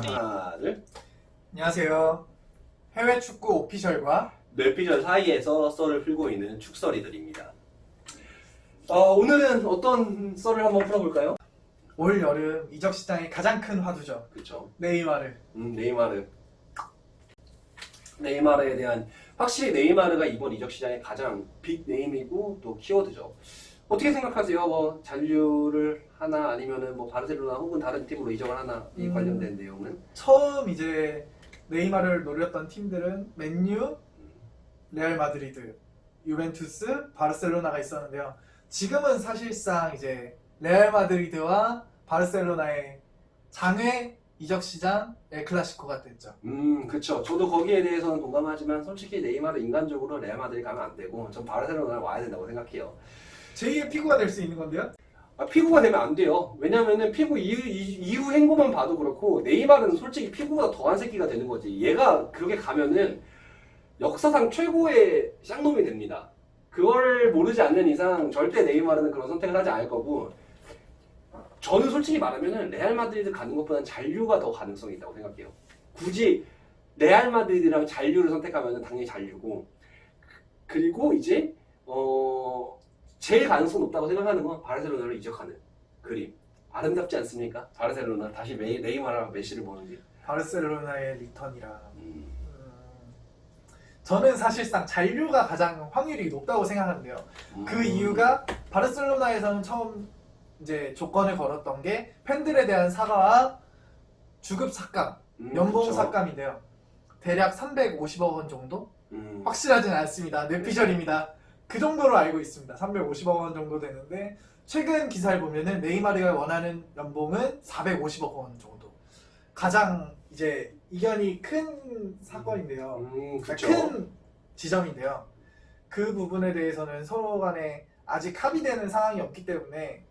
하나, 둘. 안녕하세요. 해외 축구 오피셜과 뇌피셜 사이에서 썰을 풀고 있는 축설이들입니다. 오늘은 어떤 썰을 한번 풀어볼까요? 올 여름 이적 시장의 가장 큰 화두죠. 그렇죠. 네이마르. 네이마르에 대한 확실히 네이마르가 이번 이적 시장의 가장 빅 네임이고 또 키워드죠. 어떻게 생각하세요? 뭐 잔류를 하나 아니면은 뭐 바르셀로나 혹은 다른 팀으로 이적을 하나 이 관련된 내용은? 처음 이제 네이마르를 노렸던 팀들은 맨유, 레알 마드리드, 유벤투스, 바르셀로나가 있었는데요. 지금은 사실상 이제 레알 마드리드와 바르셀로나의 장외 이적 시장 엘클라시코가 됐죠. 그쵸. 저도 거기에 대해서는 동감하지만 솔직히 네이마르 인간적으로 레알 마드리드 가면 안 되고 전 바르셀로나를 와야 된다고 생각해요. 제2의 피구가 될 수 있는 건데요. 피구가 되면 안 돼요. 왜냐면은 피구 이후 행보만 봐도 그렇고 네이마르는 솔직히 피구보다 더한 새끼가 되는 거지. 얘가 그렇게 가면은 역사상 최고의 쌍놈이 됩니다. 그걸 모르지 않는 이상 절대 네이마르는 그런 선택을 하지 않을 거고, 저는 솔직히 말하면은 레알 마드리드 가는 것보다는 잔류가 더 가능성이 있다고 생각해요. 굳이 레알 마드리드랑 잔류를 선택하면은 당연히 잔류고, 그리고 이제 제일 가능성 높다고 생각하는 건 바르셀로나를 이적하는 그림. 아름답지 않습니까? 바르셀로나 다시 네이마르랑 메시를 보는 게. 바르셀로나의 리턴이라. 저는 사실상 잔류가 가장 확률이 높다고 생각하는데요. 그 이유가 바르셀로나에서는 처음 이제 조건을 걸었던 게 팬들에 대한 사과와 주급 삭감, 연봉 그쵸. 삭감인데요. 대략 350억 원 정도? 확실하진 않습니다. 뇌피셜입니다. 그 정도로 알고 있습니다. 350억 원 정도 되는데 최근 기사를 보면은 네이마르가 원하는 연봉은 450억 원 정도. 가장 이제 이견이 큰 사건인데요. 그쵸. 큰 지점인데요. 그 부분에 대해서는 서로 간에 아직 합의되는 상황이 없기 때문에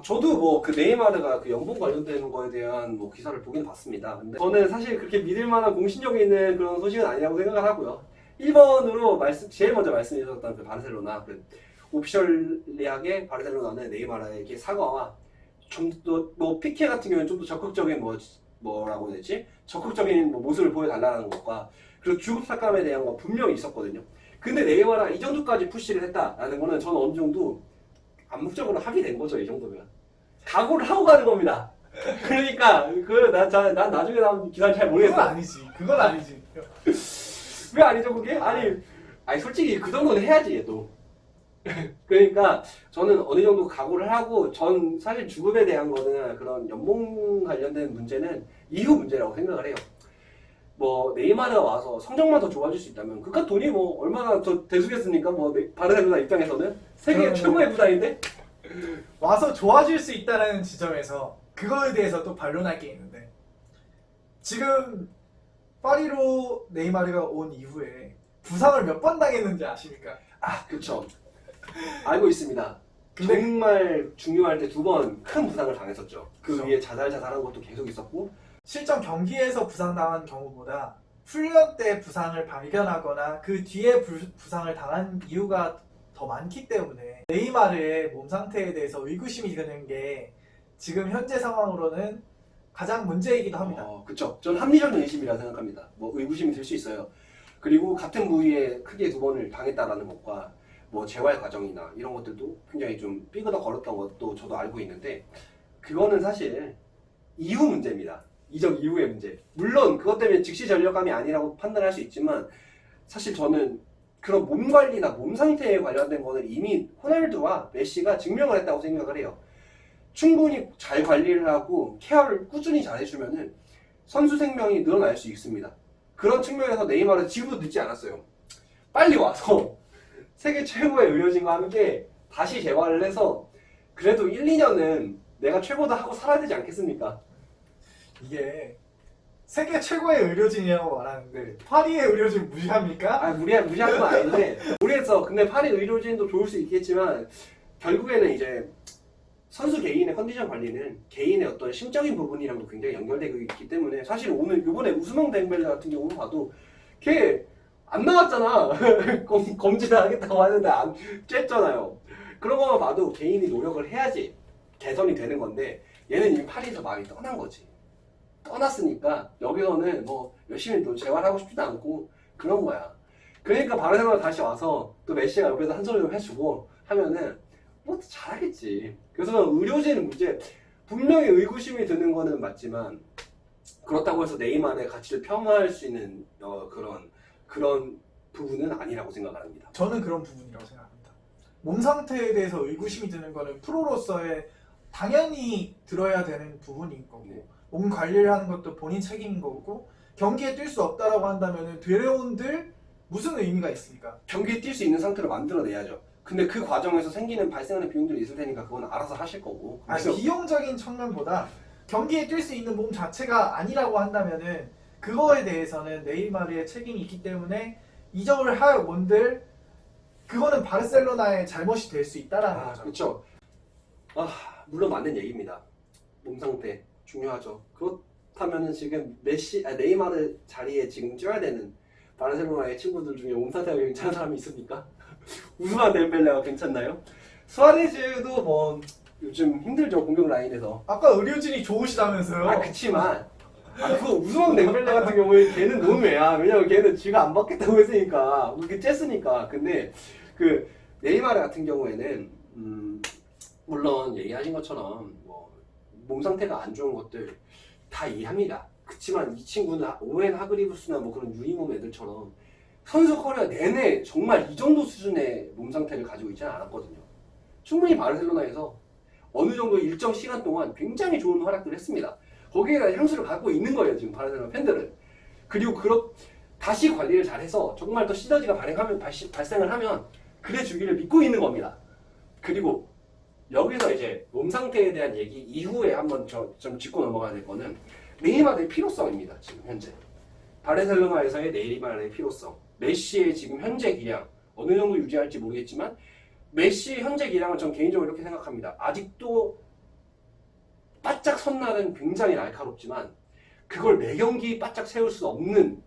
저도 뭐 그 네이마르가 그 연봉 관련되는 거에 대한 뭐 기사를 보긴 봤습니다. 근데 저는 사실 그렇게 믿을 만한 공신력 있는 그런 소식은 아니라고 생각을 하고요. 1번으로 제일 먼저 말씀해 주셨던 그 바르셀로나, 그 오피셜리하게 바르셀로나는 네이마르에게 사과와 좀 더 뭐 피케 같은 경우는 좀 더 적극적인 뭐라고 해야 되지? 적극적인 뭐 모습을 보여달라는 것과 그리고 주급 삭감에 대한 거 분명히 있었거든요. 근데 네이마르가 이 정도까지 푸시를 했다라는 거는 저는 어느 정도 암묵적으로 합의된 거죠. 이 정도면 각오를 하고 가는 겁니다. 그러니까 난 나중에 나온 기사를 잘 그건 모르겠어. 아니지. 그건 아니지. 왜 아니죠 그게? 아니 솔직히 그 정도는 해야지 얘도. 그러니까 저는 어느 정도 각오를 하고, 전 사실 주급에 대한 거는 그런 연봉 관련된 문제는 이후 문제라고 생각을 해요. 뭐 네이마르가 와서 성적만 더 좋아질 수 있다면 그깟 돈이 뭐 얼마나 더 대수겠습니까? 뭐 바르셀로나 입장에서는 세계 최고의 부자인데 와서 좋아질 수 있다는 지점에서 그거에 대해서 또 반론할 게 있는데, 지금 파리로 네이마르가 온 이후에 부상을 몇 번 당했는지 아십니까? 그쵸. 알고 있습니다. 근데 정말 중요할 때 2번 큰 부상을 당했었죠. 그 그죠. 위에 자잘자잘한 것도 계속 있었고. 실전 경기에서 부상당한 경우보다 훈련 때 부상을 발견하거나 그 뒤에 부상을 당한 이유가 더 많기 때문에 네이마르의 몸 상태에 대해서 의구심이 드는 게 지금 현재 상황으로는 가장 문제이기도 합니다. 그쵸. 전 합리적인 의심이라 생각합니다. 뭐 의구심이 들 수 있어요. 그리고 같은 부위에 크게 2번을 당했다라는 것과 뭐 재활 과정이나 이런 것들도 굉장히 좀 삐그덕 거렸던 것도 저도 알고 있는데, 그거는 사실 이후 문제입니다. 이적 이후의 문제. 물론 그것 때문에 즉시 전력감이 아니라고 판단할 수 있지만, 사실 저는 그런 몸 관리나 몸 상태에 관련된 거는 이미 호날두와 메시가 증명을 했다고 생각을 해요. 충분히 잘 관리를 하고 케어를 꾸준히 잘 해주면은 선수 생명이 늘어날 수 있습니다. 그런 측면에서 네이마르 지금도 늦지 않았어요. 빨리 와서 세계 최고의 의료진과 함께 다시 재활을 해서 그래도 1, 2년은 내가 최고다 하고 살아야 되지 않겠습니까? 이게 세계 최고의 의료진이라고 말하는데 파리의 의료진 무시합니까? 무시하는 건 아닌데, 모르겠어. 근데 파리 의료진도 좋을 수 있겠지만 결국에는 이제 선수 개인의 컨디션 관리는 개인의 어떤 심적인 부분이랑도 굉장히 연결되고 있기 때문에, 사실 오늘 이번에 우스망 덴벨레 같은 경우 봐도 걔 안 나왔잖아. 검진을 하겠다고 하는데 안 쬐잖아요. 그런 것만 봐도 개인이 노력을 해야지 개선이 되는 건데 얘는 이미 파리에서 마음이 떠난 거지. 떠났으니까 여기서는 뭐 열심히 또 재활하고 싶지도 않고 그런 거야. 그러니까 바르셀로나 다시 와서 또 메시가 옆에서 한 소리 좀 해주고 하면은 뭐 잘하겠지. 그래서 의료진 문제 분명히 의구심이 드는 거는 맞지만 그렇다고 해서 네이마르의 가치를 폄하할 수 있는 그런 부분은 아니라고 생각을 합니다. 저는 그런 부분이라고 생각합니다. 몸 상태에 대해서 의구심이 드는 거는 프로로서의 당연히 들어야 되는 부분인 거고 네. 몸 관리를 하는 것도 본인 책임인 거고 경기에 뛸 수 없다라고 한다면 데려온들 무슨 의미가 있습니까? 경기에 뛸 수 있는 상태로 만들어내야죠. 근데 그 과정에서 발생하는 비용들이 있을 테니까 그건 알아서 하실 거고. 그래서 비용적인 측면보다 경기에 뛸 수 있는 몸 자체가 아니라고 한다면은 그거에 대해서는 네이마르의 책임이 있기 때문에 이적을 할 원들 그거는 바르셀로나의 잘못이 될 수 있다라는 거죠. 그렇죠. 물론 맞는 얘기입니다. 몸 상태 중요하죠. 그렇다면은 지금 네이마르 자리에 지금 쪄야 되는 바르셀로나의 친구들 중에 몸 상태가 괜찮은 사람이 있습니까? 우스만 덴벨레가 괜찮나요? 수아레즈도 뭐 요즘 힘들죠, 공격 라인에서. 아까 의료진이 좋으시다면서요? 그치만 그 우스만 덴벨레 같은 경우에 걔는 논외야. 왜냐면 걔는 쥐가 안 받겠다고 했으니까 그렇게 쬐으니까. 근데 그 네이마르 같은 경우에는 물론 얘기하신 것처럼 뭐 몸 상태가 안 좋은 것들 다 이해합니다. 그치만 이 친구는 오웬 하그리브스나 뭐 그런 유니몸 애들처럼 선수 커리어 내내 정말 이 정도 수준의 몸 상태를 가지고 있지는 않았거든요. 충분히 바르셀로나에서 어느 정도 일정 시간 동안 굉장히 좋은 활약들을 했습니다. 거기에다 향수를 갖고 있는 거예요, 지금 바르셀로나 팬들은. 그리고 다시 관리를 잘해서 정말 더 시너지가 발생을 하면 그래 주기를 믿고 있는 겁니다. 그리고 여기서 이제 몸 상태에 대한 얘기 이후에 한번 좀 짚고 넘어가야 될 거는 네이마르의 필요성입니다. 지금 현재 바르셀로나에서의 네이마르의 필요성, 메시의 지금 현재 기량 어느 정도 유지할지 모르겠지만 메시의 현재 기량은 전 개인적으로 이렇게 생각합니다. 아직도 바짝 선날은 굉장히 날카롭지만 그걸 매 경기 바짝 세울 수 없는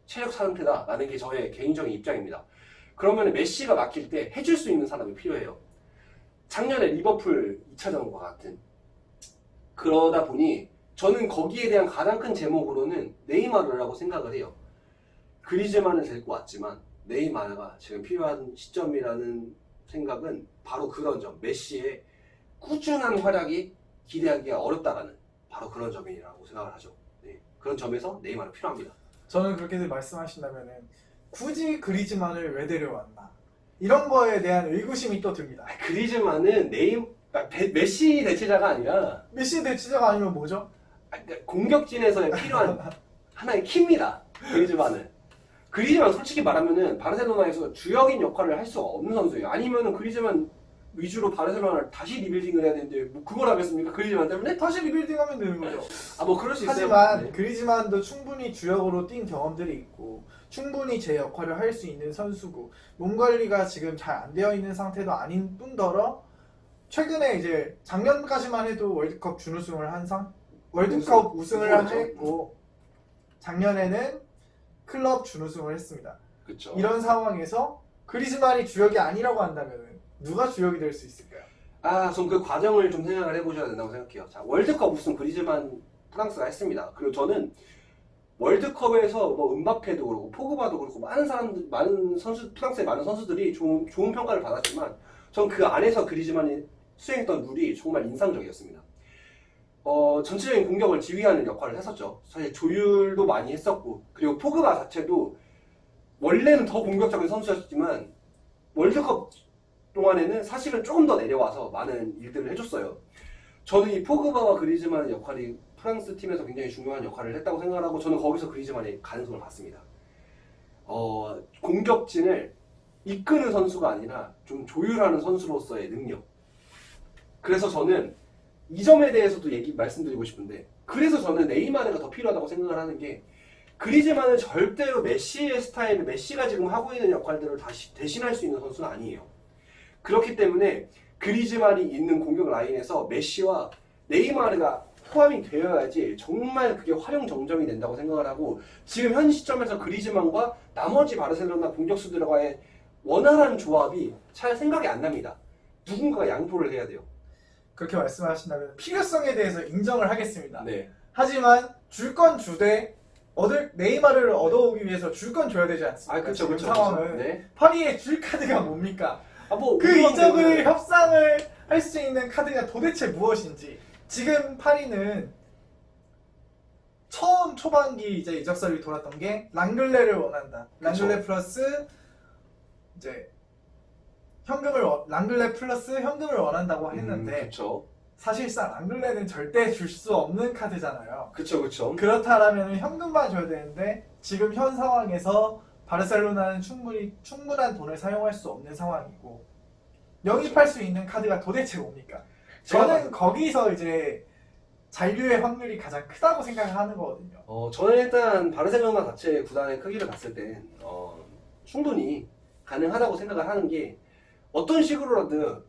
체력 상태다라는 게 저의 개인적인 입장입니다. 그러면 메시가 막힐 때 해줄 수 있는 사람이 필요해요. 작년에 리버풀 2차전과 같은. 그러다 보니 저는 거기에 대한 가장 큰 제목으로는 네이마르라고 생각을 해요. 그리즈만을 데리고 왔지만 네이마르가 지금 필요한 시점이라는 생각은 바로 그런 점, 메시의 꾸준한 활약이 기대하기가 어렵다라는 바로 그런 점이라고 생각을 하죠. 네, 그런 점에서 네이마르 필요합니다. 저는 그렇게 말씀하신다면은 굳이 그리즈만을 왜 데려왔나 이런 거에 대한 의구심이 또 듭니다. 그리즈만은 메시 대체자가 아니라 메시 대치자가 아니면 뭐죠? 그러니까 공격진에서의 필요한 하나의 키입니다. 그리즈만 솔직히 말하면은 바르셀로나에서 주역인 역할을 할 수가 없는 선수예요. 아니면은 그리즈만 위주로 바르셀로나를 다시 리빌딩을 해야 되는데 뭐 그걸 하겠습니까? 그리즈만 때문에? 다시 리빌딩하면 되는 거죠. 뭐 그럴 수 있어요. 하지만 네. 그리즈만도 충분히 주역으로 뛴 경험들이 있고 충분히 제 역할을 할 수 있는 선수고 몸 관리가 지금 잘 안 되어 있는 상태도 아닌 뿐더러 최근에 이제 작년까지만 해도 월드컵 준우승을 월드컵 우승을 했고 작년에는 클럽 준우승을 했습니다. 그쵸. 이런 상황에서 그리즈만이 주역이 아니라고 한다면 누가 주역이 될 수 있을까요? 전 그 과정을 좀 생각을 해보셔야 된다고 생각해요. 자, 월드컵 우승 그리즈만 프랑스가 했습니다. 그리고 저는 월드컵에서 뭐 음바페도 그렇고 포그바도 그렇고 프랑스의 많은 선수들이 좋은 평가를 받았지만 전 그 안에서 그리즈만이 수행했던 룰이 정말 인상적이었습니다. 전체적인 공격을 지휘하는 역할을 했었죠. 사실 조율도 많이 했었고 그리고 포그바 자체도 원래는 더 공격적인 선수였지만 월드컵 동안에는 사실은 조금 더 내려와서 많은 일들을 해줬어요. 저는 이 포그바와 그리즈만의 역할이 프랑스 팀에서 굉장히 중요한 역할을 했다고 생각하고 저는 거기서 그리즈만의 가능성을 봤습니다. 공격진을 이끄는 선수가 아니라 좀 조율하는 선수로서의 능력. 그래서 저는 이 점에 대해서도 말씀드리고 싶은데 그래서 저는 네이마르가 더 필요하다고 생각을 하는 게 그리즈만은 절대로 메시의 스타일을 메시가 지금 하고 있는 역할들을 다시 대신할 수 있는 선수는 아니에요. 그렇기 때문에 그리즈만이 있는 공격 라인에서 메시와 네이마르가 포함이 되어야지 정말 그게 활용정점이 된다고 생각을 하고 지금 현 시점에서 그리즈만과 나머지 바르셀로나 공격수들과의 원활한 조합이 잘 생각이 안 납니다. 누군가가 양보를 해야 돼요. 그렇게 말씀하신다면 필요성에 대해서 인정을 하겠습니다. 네. 하지만 줄 건 주되 네이마르를 얻어오기 위해서 줄 건 줘야 되지 않습니까? 아, 그쵸, 지금 그쵸. 상황은 네. 파리의 줄 카드가 뭡니까? 뭐, 그 우선 이적을 때문에- 협상을 할 수 있는 카드가 도대체 무엇인지. 지금 파리는 처음 초반기 이제 이적설이 돌았던 게 랑글레를 원한다. 랑글레 그쵸. 플러스 이제 랑글레 플러스 현금을 원한다고 했는데 그쵸. 사실상 랑글레는 절대 줄 수 없는 카드잖아요. 그쵸. 그렇다라면 현금만 줘야 되는데 지금 현 상황에서 바르셀로나는 충분한 돈을 사용할 수 없는 상황이고 영입할 수 있는 카드가 도대체 뭡니까? 저는 거기서 이제 잔류의 확률이 가장 크다고 생각을 하는 거거든요. 저는 일단 바르셀로나 자체 구단의 크기를 봤을 땐 충분히 가능하다고 생각을 하는 게 어떤 식으로라든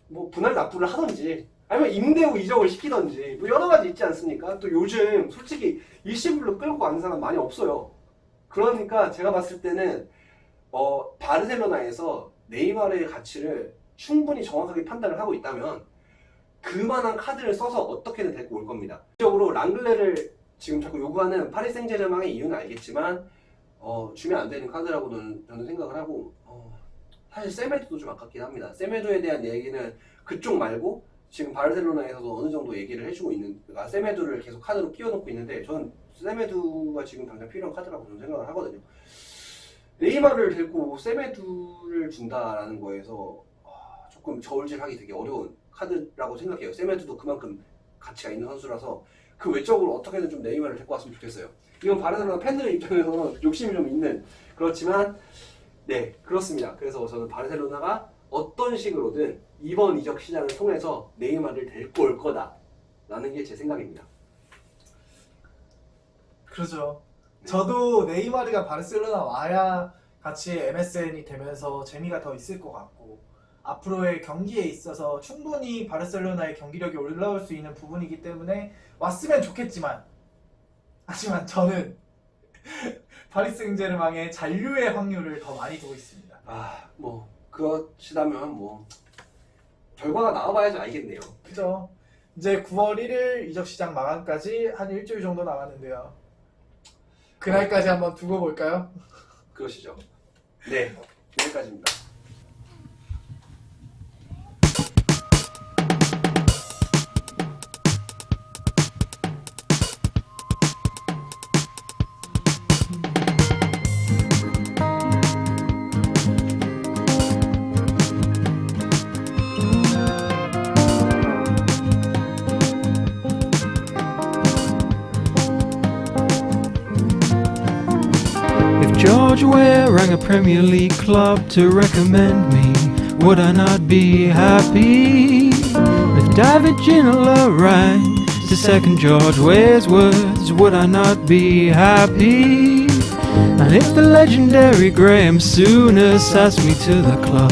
뭐 분할 납부를 하든지 아니면 임대 후 이적을 시키든지 뭐 여러 가지 있지 않습니까? 또 요즘 솔직히 일시불로 끌고 가는 사람 많이 없어요. 그러니까 제가 봤을 때는 바르셀로나에서 네이마르의 가치를 충분히 정확하게 판단을 하고 있다면 그만한 카드를 써서 어떻게든 데리고 올 겁니다. 적으로 랑글레를 지금 자꾸 요구하는 파리 생제르맹의 이유는 알겠지만 주면 안 되는 카드라고는 저는 생각을 하고 사실 세메도도 좀 아깝긴 합니다. 세메도에 대한 얘기는 그쪽 말고 지금 바르셀로나에서도 어느 정도 얘기를 해주고 있는, 그러니까 세메도를 계속 카드로 끼워놓고 있는데 저는 세메도가 지금 당장 필요한 카드라고 저는 생각을 하거든요. 네이마르를 데리고 세메도를 준다라는 거에서 조금 저울질하기 되게 어려운 카드라고 생각해요. 세메도도 그만큼 가치가 있는 선수라서 그 외적으로 어떻게든 좀 네이마르를 데리고 왔으면 좋겠어요. 이건 바르셀로나 팬들의 입장에서는 욕심이 좀 있는, 그렇지만 네, 그렇습니다. 그래서 저는 바르셀로나가 어떤 식으로든 이번 이적 시장을 통해서 네이마르를 데리고 올 거다라는 게 제 생각입니다. 그렇죠. 저도 네이마르가 바르셀로나 와야 같이 MSN이 되면서 재미가 더 있을 것 같고 앞으로의 경기에 있어서 충분히 바르셀로나의 경기력이 올라올 수 있는 부분이기 때문에 왔으면 좋겠지만 하지만 저는 파리 생제르맹의 잔류의 확률을 더 많이 두고 있습니다. 뭐 그러시다면 뭐 결과가 나와봐야지 알겠네요. 그죠? 이제 9월 1일 이적 시장 마감까지 한 일주일 정도 남았는데요. 그날까지 한번 두고 볼까요? 그러시죠. 네, 여기까지입니다. If George Weah rang a Premier League club to recommend me, would I not be happy? If David Ginola rang to second George Weah's words, would I not be happy? And if the legendary Graham Souness asked me to the club,